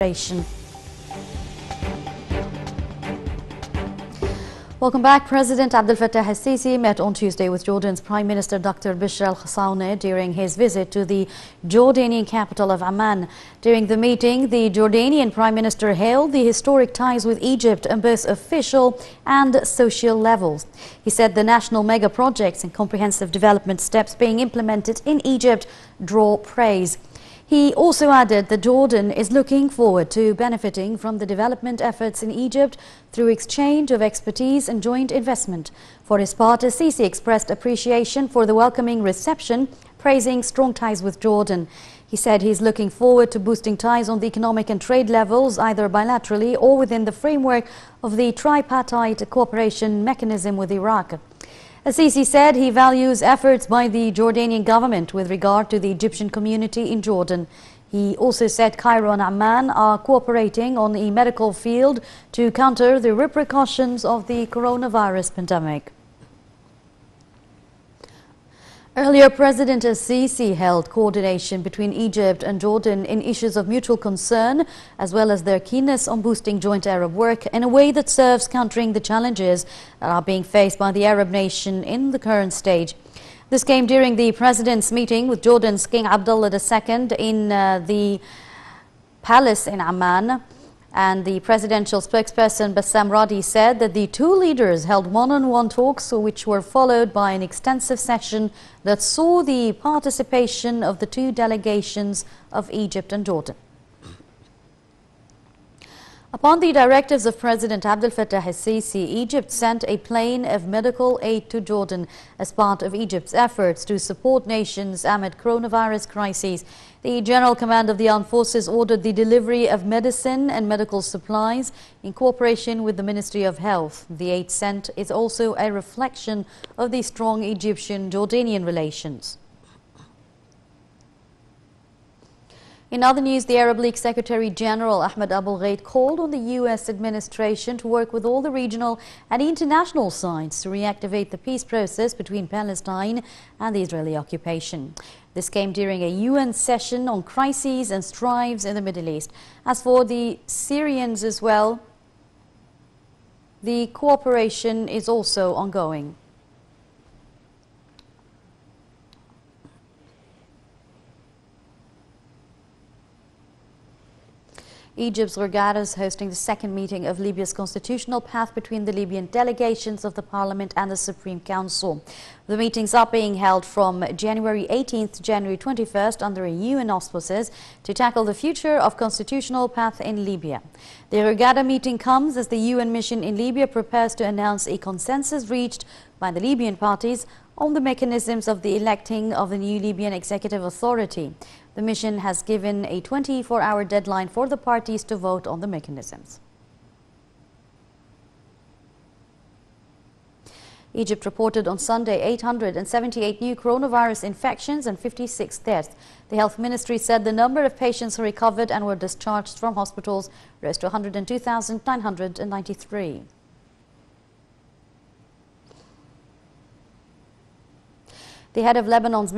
cooperation. Welcome back. President Abdel Fattah al-Sisi met on Tuesday with Jordan's Prime Minister Dr. Bishr al-Khassaoune during his visit to the Jordanian capital of Amman. During the meeting, the Jordanian Prime Minister hailed the historic ties with Egypt on both official and social levels. He said the national mega projects and comprehensive development steps being implemented in Egypt draw praise. He also added that Jordan is looking forward to benefiting from the development efforts in Egypt through exchange of expertise and joint investment. For his part, al-Sisi expressed appreciation for the welcoming reception, praising strong ties with Jordan. He said he's looking forward to boosting ties on the economic and trade levels, either bilaterally or within the framework of the tripartite cooperation mechanism with Iraq. al-Sisi said he values efforts by the Jordanian government with regard to the Egyptian community in Jordan. He also said Cairo and Amman are cooperating on the medical field to counter the repercussions of the coronavirus pandemic. Earlier, President al-Sisi held coordination between Egypt and Jordan in issues of mutual concern, as well as their keenness on boosting joint Arab work in a way that serves countering the challenges that are being faced by the Arab nation in the current stage. This came during the President's meeting with Jordan's King Abdullah II in the palace in Amman. And the presidential spokesperson Bassam Radi said that the two leaders held one-on-one talks, which were followed by an extensive session that saw the participation of the two delegations of Egypt and Jordan. Upon the directives of President Abdel Fattah al-Sisi, Egypt sent a plane of medical aid to Jordan as part of Egypt's efforts to support nations amid coronavirus crises. The General Command of the Armed Forces ordered the delivery of medicine and medical supplies in cooperation with the Ministry of Health. The aid sent is also a reflection of the strong Egyptian-Jordanian relations. In other news, the Arab League Secretary General Ahmed Abul Gheit called on the U.S. administration to work with all the regional and international sides to reactivate the peace process between Palestine and the Israeli occupation. This came during a UN session on crises and strives in the Middle East. As for the Syrians as well, the cooperation is also ongoing. Egypt's Hurghada is hosting the second meeting of Libya's constitutional path between the Libyan delegations of the Parliament and the Supreme Council. The meetings are being held from January 18th to January 21st under UN auspices to tackle the future of constitutional path in Libya. The Hurghada meeting comes as the UN mission in Libya prepares to announce a consensus reached by the Libyan parties on the mechanisms of the electing of the new Libyan Executive Authority. The mission has given a 24-hour deadline for the parties to vote on the mechanisms. Egypt reported on Sunday 878 new coronavirus infections and 56 deaths. The health ministry said the number of patients who recovered and were discharged from hospitals rose to 102,993. The head of Lebanon's